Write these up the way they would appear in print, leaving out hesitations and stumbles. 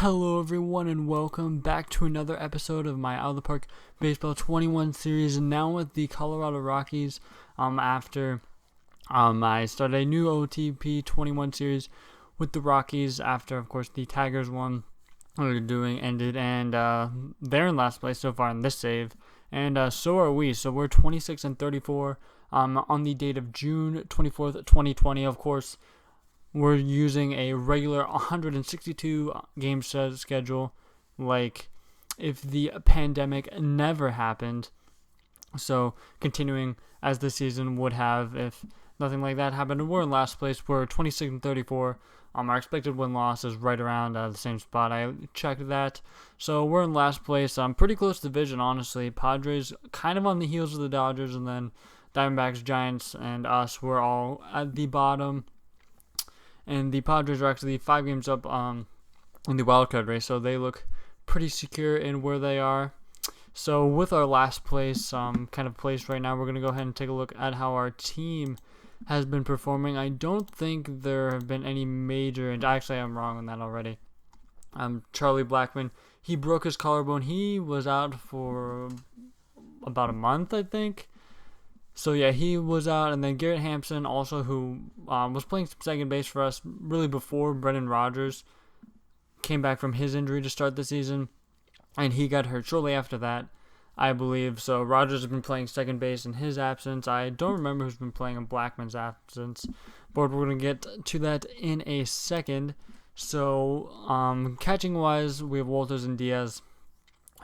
Hello everyone and welcome back to another episode of my Out of the Park Baseball 21 series, and now with the Colorado Rockies after I started a new OOTP 21 series with the Rockies after, of course, the Tigers one we were doing ended, and they're in last place so far in this save, and so are we. So we're 26 and 34 on the date of June 24th, 2020. Of course, we're using a regular 162 game schedule, like if the pandemic never happened. So continuing as the season would have if nothing like that happened. And we're in last place. We're 26 and 34. Our expected win-loss is right around the same spot. I checked that. So we're in last place. Pretty close division, honestly. Padres kind of on the heels of the Dodgers, and then Diamondbacks, Giants, and us, we're all at the bottom. And the Padres are actually 5 games up in the wildcard race, so they look pretty secure in where they are. So with our last place kind of place right now, we're going to go ahead and take a look at how our team has been performing. I don't think there have been any major, and actually I'm wrong on that already. Charlie Blackmon, he broke his collarbone. He was out for about a month, I think. So yeah, he was out, and then Garrett Hampson also, who was playing second base for us really before Brendan Rodgers came back from his injury to start the season, and he got hurt shortly after that, I believe. So Rodgers has been playing second base in his absence. I don't remember who's been playing in Blackmon's absence, but we're going to get to that in a second. So catching wise, we have Walters and Diaz,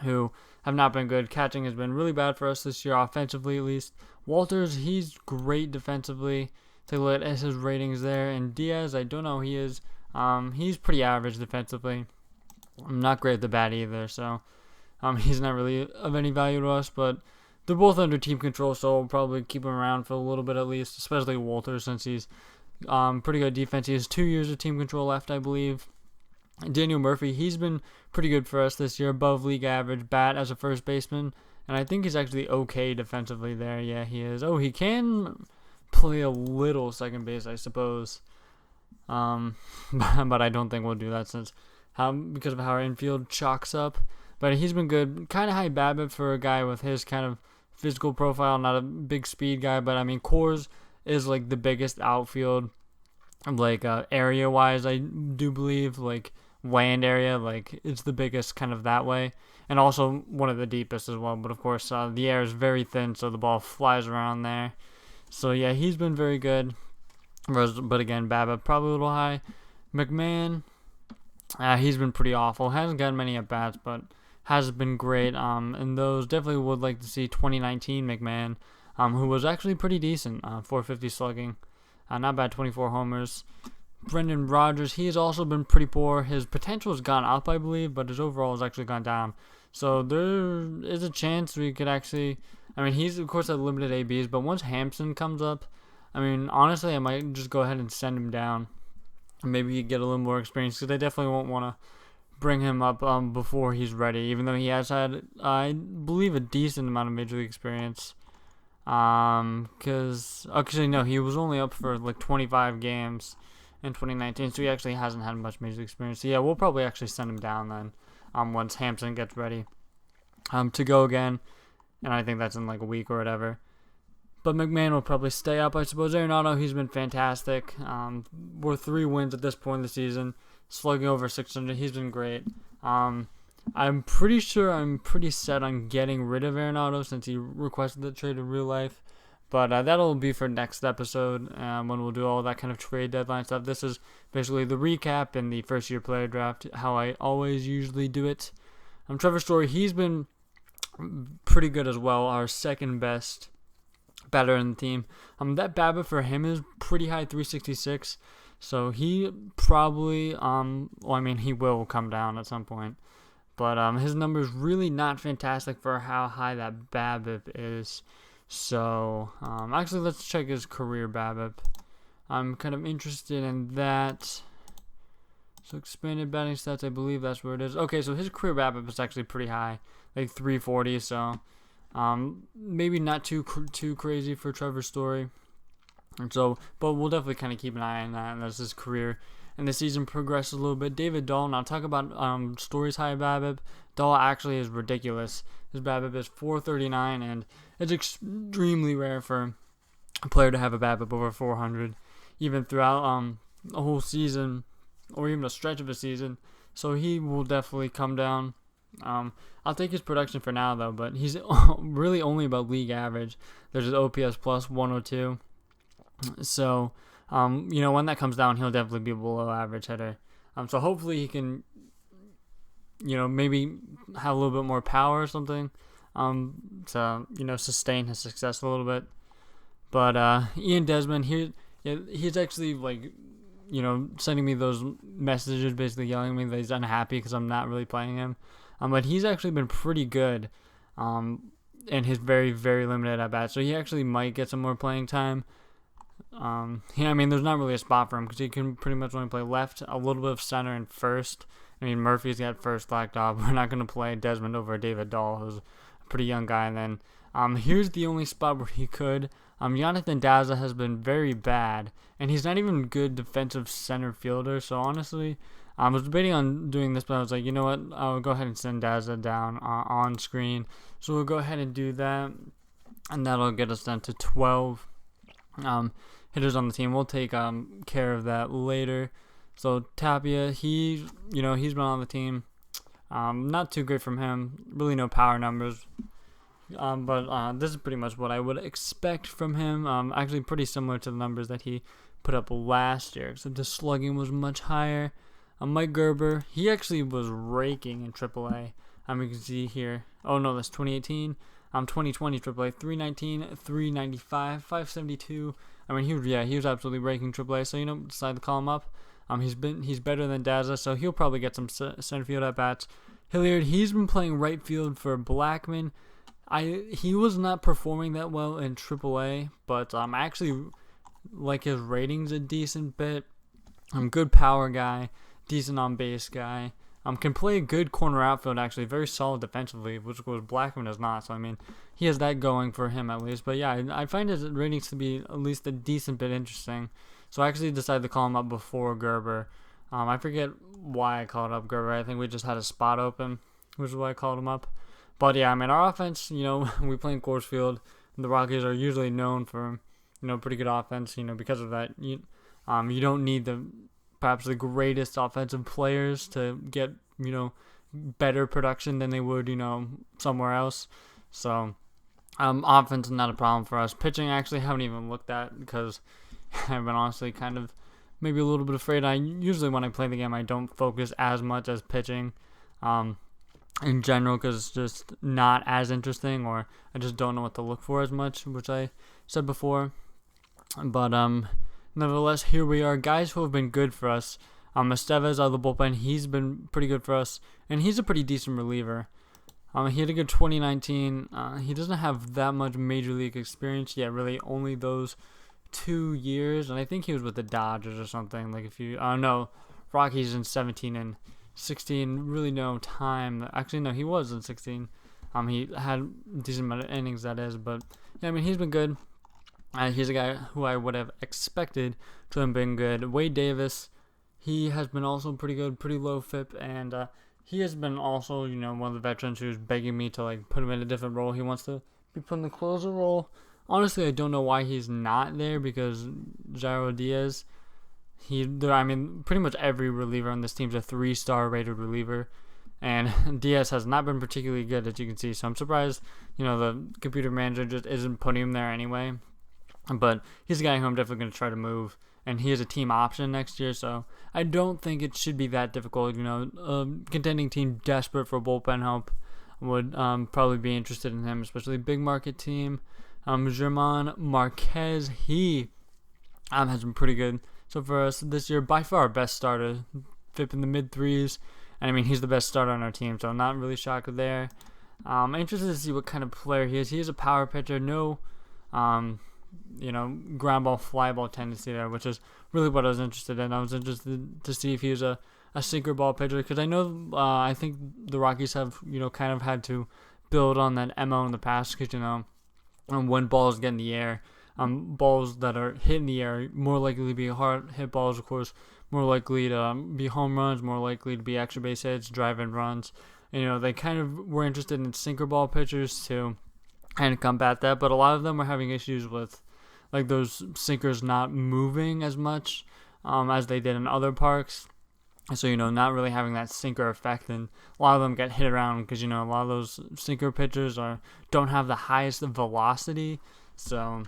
who have not been good. Catching has been really bad for us this year, offensively at least. Walters, he's great defensively. Take a look at his ratings there. And Diaz, I don't know who he is. He's pretty average defensively. Not great at the bat either, so he's not really of any value to us. But they're both under team control, so we'll probably keep him around for a little bit at least, especially Walters, since he's pretty good defense. He has 2 years of team control left, I believe. Daniel Murphy, he's been pretty good for us this year, above league average bat as a first baseman, and I think he's actually okay defensively there. Yeah, he is. Oh, he can play a little second base, I suppose, but I don't think we'll do that because of how our infield chalks up. But he's been good. Kind of high BABIP for a guy with his kind of physical profile, not a big speed guy, but I mean, Coors is like the biggest outfield, like area-wise, I do believe, like land area, like it's the biggest kind of that way, and also one of the deepest as well. But of course, the air is very thin, so the ball flies around there. So yeah, he's been very good. But again, BABIP probably a little high. McMahon, he's been pretty awful. Hasn't gotten many at bats, but has been great. And those definitely would like to see 2019 McMahon, who was actually pretty decent, 450 slugging. Not bad, 24 homers. Brendan Rodgers, he has also been pretty poor. His potential has gone up, I believe, but his overall has actually gone down. So there is a chance we could actually... I mean, he's, of course, at limited ABs, but once Hampson comes up, I mean, honestly, I might just go ahead and send him down. Maybe he'd get a little more experience, because they definitely won't want to bring him up before he's ready, even though he has had, I believe, a decent amount of Major League experience. Because actually no, he was only up for like 25 games in 2019, so he actually hasn't had much major experience. So yeah, we'll probably actually send him down then, once Hampson gets ready, to go again, and I think that's in like a week or whatever. But McMahon will probably stay up, I suppose. Arenado, he's been fantastic. We're 3 wins at this point in the season, slugging over 600. He's been great. I'm pretty sure I'm pretty set on getting rid of Arenado since he requested the trade in real life. But that'll be for next episode when we'll do all that kind of trade deadline stuff. This is basically the recap and the first-year player draft, how I always usually do it. Trevor Story, he's been pretty good as well, our second best batter in the team. That BABIP for him is pretty high, 366. So he probably, he will come down at some point. But his number's really not fantastic for how high that BABIP is. So, actually, let's check his career BABIP. I'm kind of interested in that. So, expanded batting stats, I believe that's where it is. Okay, so his career BABIP is actually pretty high, like 340. So, maybe not too crazy for Trevor Story. And so, but we'll definitely kind of keep an eye on that. And that's his career and the season progresses a little bit. David Dahl, now talk about stories high BABIP. Dahl actually is ridiculous. His BABIP is 439, and it's extremely rare for a player to have a BABIP over 400, even throughout a whole season or even a stretch of a season. So he will definitely come down. I'll take his production for now, though, but he's really only about league average. There's his OPS plus 102. So, when that comes down, he'll definitely be a below average hitter. So hopefully he can, maybe have a little bit more power or something, to, sustain his success a little bit. But Ian Desmond, he's actually, sending me those messages basically yelling at me that he's unhappy because I'm not really playing him. But he's actually been pretty good in his very, very limited at-bats. So he actually might get some more playing time. There's not really a spot for him because he can pretty much only play left, a little bit of center, and first. Murphy's got first locked off. We're not going to play Desmond over David Dahl, who's a pretty young guy. And then here's the only spot where he could. Jonathan Daza has been very bad, and he's not even a good defensive center fielder. So honestly, I was debating on doing this, but I was like, you know what? I'll go ahead and send Daza down on screen. So we'll go ahead and do that, and that'll get us down to 12 hitters on the team. We'll take care of that later. So Tapia, he's been on the team. Not too great from him. Really no power numbers. But this is pretty much what I would expect from him. Actually pretty similar to the numbers that he put up last year, except the slugging was much higher. Mike Gerber, he actually was raking in AAA. You can see here. Oh no, that's 2018. 2020 AAA, 319, 395, 572. He was absolutely raking AAA. So decided to call him up. He's better than Daza, so he'll probably get some center field at bats. Hilliard, he's been playing right field for Blackman. He was not performing that well in AAA, but I actually like his ratings a decent bit. Good power guy, decent on base guy. Can play a good corner outfield, actually, very solid defensively, which Blackman is not. So he has that going for him at least. But yeah, I find his ratings to be at least a decent bit interesting. So I actually decided to call him up before Gerber. I forget why I called up Gerber. I think we just had a spot open, which is why I called him up. But yeah, our offense, we play in Coors Field. The Rockies are usually known for, pretty good offense, because of that. You don't need perhaps the greatest offensive players to get, better production than they would, somewhere else. So, offense is not a problem for us. Pitching, I actually haven't even looked at because I've been honestly kind of maybe a little bit afraid. Usually when I play the game, I don't focus as much as pitching in general because it's just not as interesting, or I just don't know what to look for as much, which I said before. But nevertheless, here we are. Guys who have been good for us. Estevez out of the bullpen, he's been pretty good for us, and he's a pretty decent reliever. He had a good 2019. He doesn't have that much major league experience yet, really only those 2 years, and I think he was with the Dodgers or something. Rockies in 17 and 16, really no time. Actually, no, he was in 16. He had a decent amount of innings, that is, but yeah, he's been good. He's a guy who I would have expected to have been good. Wade Davis, he has been also pretty good, pretty low FIP, and he has been also, one of the veterans who's begging me to put him in a different role. He wants to be put in the closer role. Honestly, I don't know why he's not there because Jairo Diaz, pretty much every reliever on this team's a 3-star rated reliever, and Diaz has not been particularly good, as you can see. So I'm surprised, the computer manager just isn't putting him there anyway. But he's a guy who I'm definitely going to try to move, and he has a team option next year, so I don't think it should be that difficult. A contending team desperate for bullpen help would probably be interested in him, especially a big market team. German Marquez, he has been pretty good. So for us this year, by far our best starter, FIP in the mid-3s, and he's the best starter on our team, so I'm not really shocked there. I'm interested to see what kind of player he is. He is a power pitcher, no ground ball, fly ball tendency there, which is really what I was interested in. I was interested to see if he was a sinker ball pitcher, because I think the Rockies have, kind of had to build on that MO in the past, because, when balls get in the air, balls that are hit in the air are more likely to be hard hit balls, of course, more likely to be home runs, more likely to be extra base hits, drive-in runs. And, they kind of were interested in sinker ball pitchers to kind of combat that, but a lot of them were having issues with like those sinkers not moving as much as they did in other parks. So, not really having that sinker effect, and a lot of them get hit around because, a lot of those sinker pitchers don't have the highest velocity, so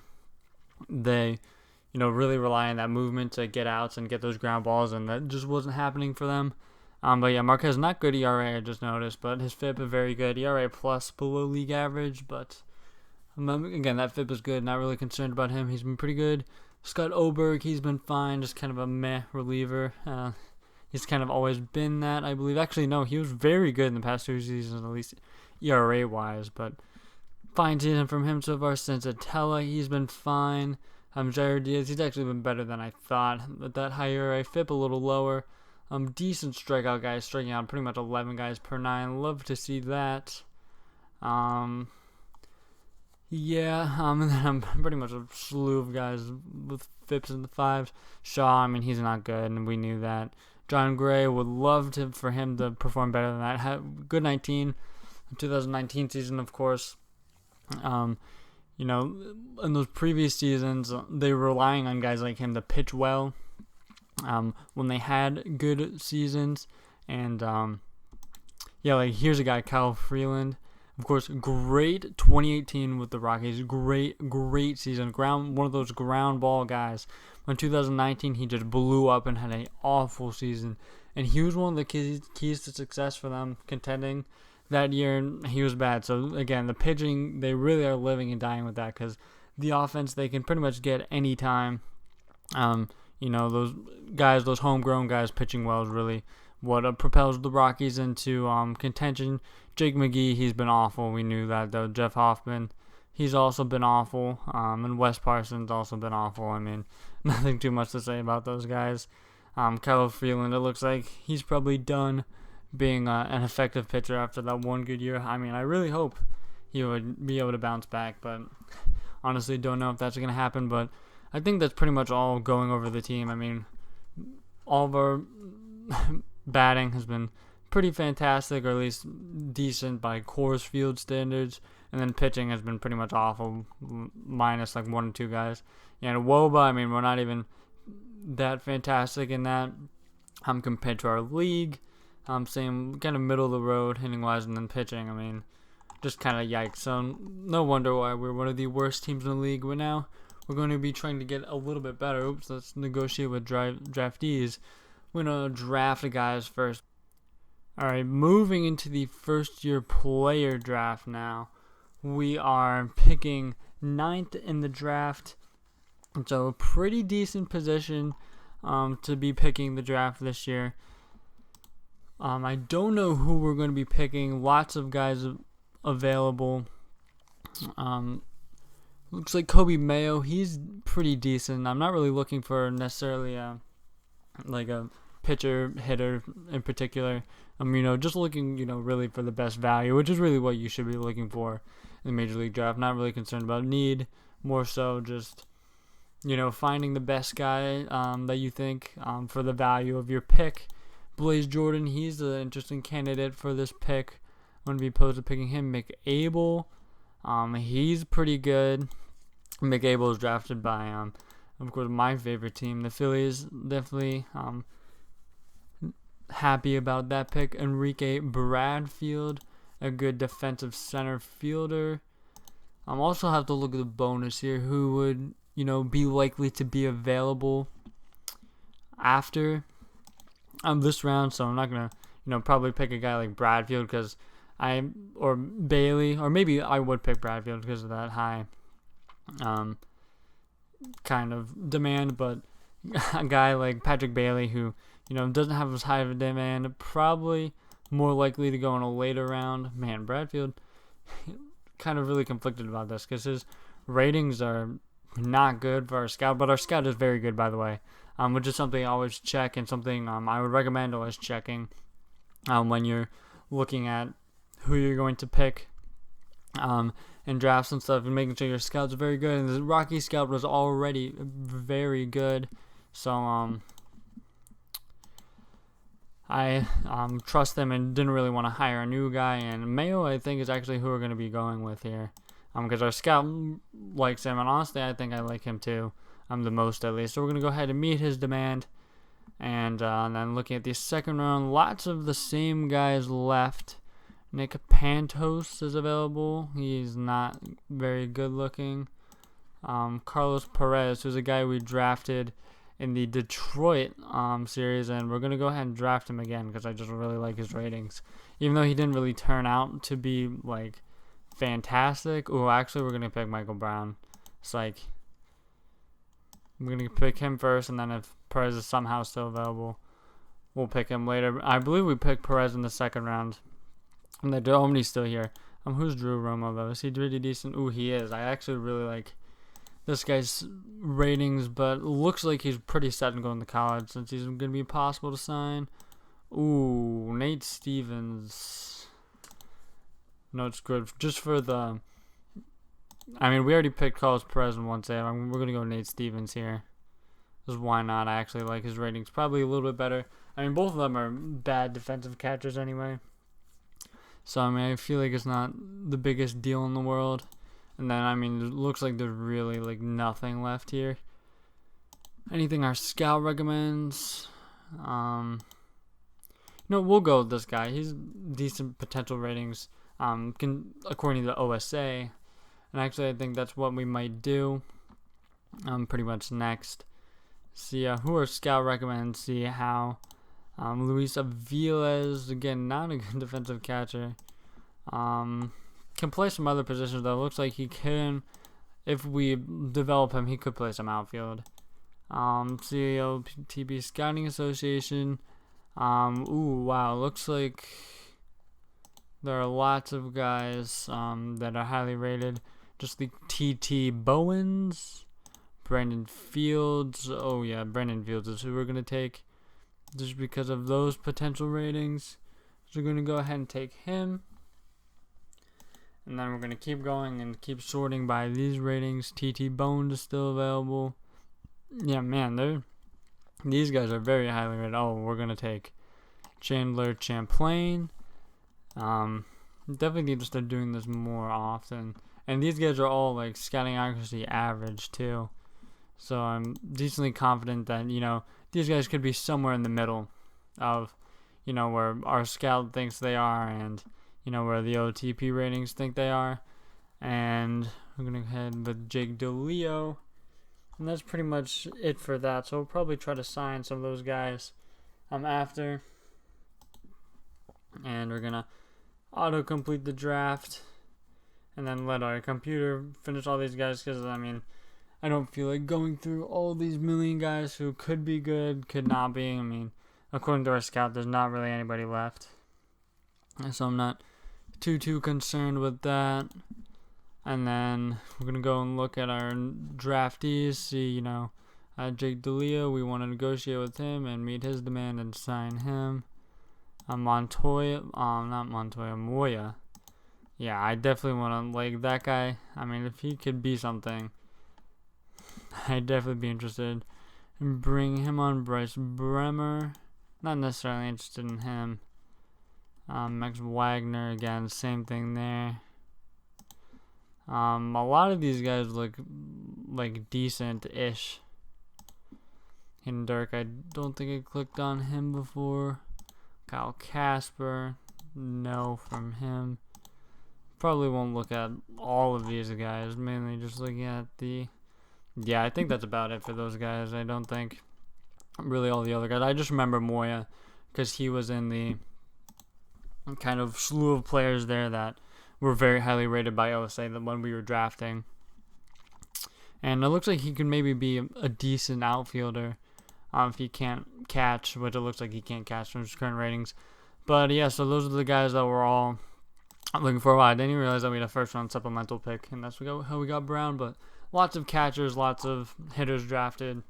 they, really rely on that movement to get outs and get those ground balls, and that just wasn't happening for them. But yeah, Marquez, not good ERA, I just noticed, but his FIP is very good. ERA plus below league average, but again, that FIP is good. Not really concerned about him. He's been pretty good. Scott Oberg, he's been fine, just kind of a meh reliever. He's kind of always been that, I believe. Actually, no, he was very good in the past 2 seasons, at least ERA-wise, but fine season from him so far. Sensatella, he's been fine. Jair Diaz, he's actually been better than I thought, but that high ERA, FIP a little lower. Decent strikeout guys, striking out pretty much 11 guys per 9. Love to see that. And then I'm pretty much a slew of guys with FIPs in the 5s. Shaw, he's not good, and we knew that. John Gray, would love for him to perform better than that. Had good 2019 season, of course. In those previous seasons, they were relying on guys like him to pitch well when they had good seasons. And, here's a guy, Kyle Freeland. Of course, great 2018 with the Rockies. Great season. One of those ground ball guys. In 2019, he just blew up and had an awful season. And he was one of the keys to success for them, contending that year, and he was bad. So, again, the pitching, they really are living and dying with that, because the offense, they can pretty much get any time. Those guys, those homegrown guys pitching well is really what propels the Rockies into contention. Jake McGee, he's been awful. We knew that, though. Jeff Hoffman, he's also been awful. And Wes Parsons also been awful. Nothing too much to say about those guys. Kyle Freeland, it looks like he's probably done being an effective pitcher after that one good year. I really hope he would be able to bounce back, but honestly don't know if that's going to happen. But I think that's pretty much all going over the team. All of our batting has been pretty fantastic, or at least decent by Coors Field standards, and then pitching has been pretty much awful, minus like 1 or 2 guys. And WOBA, we're not even that fantastic in that compared to our league. Same kind of middle of the road hitting wise, and then pitching, just kind of yikes. So no wonder why we're one of the worst teams in the league. But now we're going to be trying to get a little bit better. Let's negotiate with draftees. We're going to draft the guys first. Alright, moving into the first year player draft now. We are picking 9th in the draft. So a pretty decent position to be picking the draft this year. I don't know who we're going to be picking. Lots of guys available. Looks like Kobe Mayo. He's pretty decent. I'm not really looking for necessarily a pitcher, hitter in particular. Just looking, really for the best value, which is really what you should be looking for in the Major League Draft. Not really concerned about need. More so just, finding the best guy that you think for the value of your pick. Blaze Jordan, he's an interesting candidate for this pick. I'm going to be opposed to picking him. McAble, he's pretty good. McAble was drafted by, of course, my favorite team, the Phillies. Definitely happy about that pick. Enrique Bradfield, a good defensive center fielder. Also have to look at the bonus here. Who would, be likely to be available after this round, so I'm not gonna, probably pick a guy like Bradfield or Bailey, or maybe I would pick Bradfield because of that high, kind of demand. But a guy like Patrick Bailey, who doesn't have as high of a demand, probably more likely to go in a later round. Man, Bradfield, kind of really conflicted about this because his ratings are not good for our scout, but our scout is very good, by the way. Which is something I always check, and something I would recommend always checking when you're looking at who you're going to pick in drafts and stuff, and making sure your scout's very good. And the Rocky scout was already very good, so I trust them and didn't really want to hire a new guy. And Mayo, I think, is actually who we're going to be going with here. Because our scout likes him, and honestly, I think I like him too. The most, at least. So we're going to go ahead and meet his demand. And then looking at the second round, lots of the same guys left. Nick Pantos is available. He's not very good looking. Carlos Perez, who's a guy we drafted in the Detroit series, and we're going to go ahead and draft him again because I just really like his ratings. Even though he didn't really turn out to be, like, fantastic. Oh, actually, we're going to pick Michael Brown. It's like, we're going to pick him first, and then if Perez is somehow still available, we'll pick him later. I believe we picked Perez in the second round. And the Omni's still here. Who's Drew Romo, though? Is he pretty decent? Ooh, he is. I actually really like this guy's ratings, but looks like he's pretty set on going to college since he's going to be possible to sign. Ooh, Nate Stevens. No, it's good. Just for the... I mean, we already picked Carlos Perez in one save. We're going to go Nate Stevens here. Just why not? I actually like his ratings. Probably a little bit better. I mean, both of them are bad defensive catchers anyway. So, I mean, I feel like it's not the biggest deal in the world. And then, I mean, it looks like there's really, like, nothing left here. Anything our scout recommends? No, we'll go with this guy. He's decent potential ratings, according to the OSA. And actually, I think that's what we might do. Pretty much next. See who our scout recommends. See how... Luis Aviles, again, not a good defensive catcher. Can play some other positions, though. Looks like he can, if we develop him, he could play some outfield. OOTP Scouting Association. Ooh, wow. Looks like there are lots of guys that are highly rated. Just the TT Bowens. Brandon Fields. Oh, yeah, Brandon Fields is who we're going to take. Just because of those potential ratings. So we're going to go ahead and take him. And then we're going to keep going and keep sorting by these ratings. TT Bones is still available. Yeah, man, these guys are very highly rated. Oh, we're going to take Chandler Champlain. Definitely need to start doing this more often. And these guys are all, like, scouting accuracy average, too. So I'm decently confident that, these guys could be somewhere in the middle of, where our scout thinks they are and, where the OOTP ratings think they are. And we're going to head with Jake DeLeo. And that's pretty much it for that. So we'll probably try to sign some of those guys after. And we're going to auto-complete the draft. And then let our computer finish all these guys because, I don't feel like going through all these million guys who could be good, could not be. According to our scout, there's not really anybody left. And so I'm not too concerned with that. And then we're going to go and look at our draftees, see, Jake DeLeo, we want to negotiate with him and meet his demand and sign him. Moya. Yeah, I definitely want to like that guy. If he could be something, I'd definitely be interested in bringing him on. Bryce Bremer, not necessarily interested in him. Max Wagner, again, same thing there. A lot of these guys look like decent-ish. Hayden Dirk, I don't think I clicked on him before. Kyle Casper, no from him. Probably won't look at all of these guys, mainly just looking at the... Yeah, I think that's about it for those guys. I don't think really all the other guys. I just remember Moya because he was in the kind of slew of players there that were very highly rated by OSA when we were drafting. And it looks like he could maybe be a decent outfielder if he can't catch, which it looks like he can't catch from his current ratings. But yeah, so those are the guys that we're all looking for. I didn't even realize that we had a first round supplemental pick, and that's how we got Brown. But lots of catchers, lots of hitters drafted.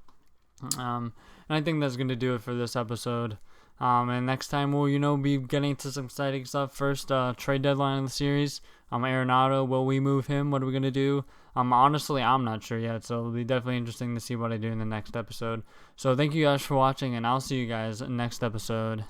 And I think that's going to do it for this episode. And next time we'll, be getting to some exciting stuff. First, trade deadline of the series. Arenado, will we move him? What are we going to do? Honestly, I'm not sure yet, so it'll be definitely interesting to see what I do in the next episode. So thank you guys for watching, and I'll see you guys next episode.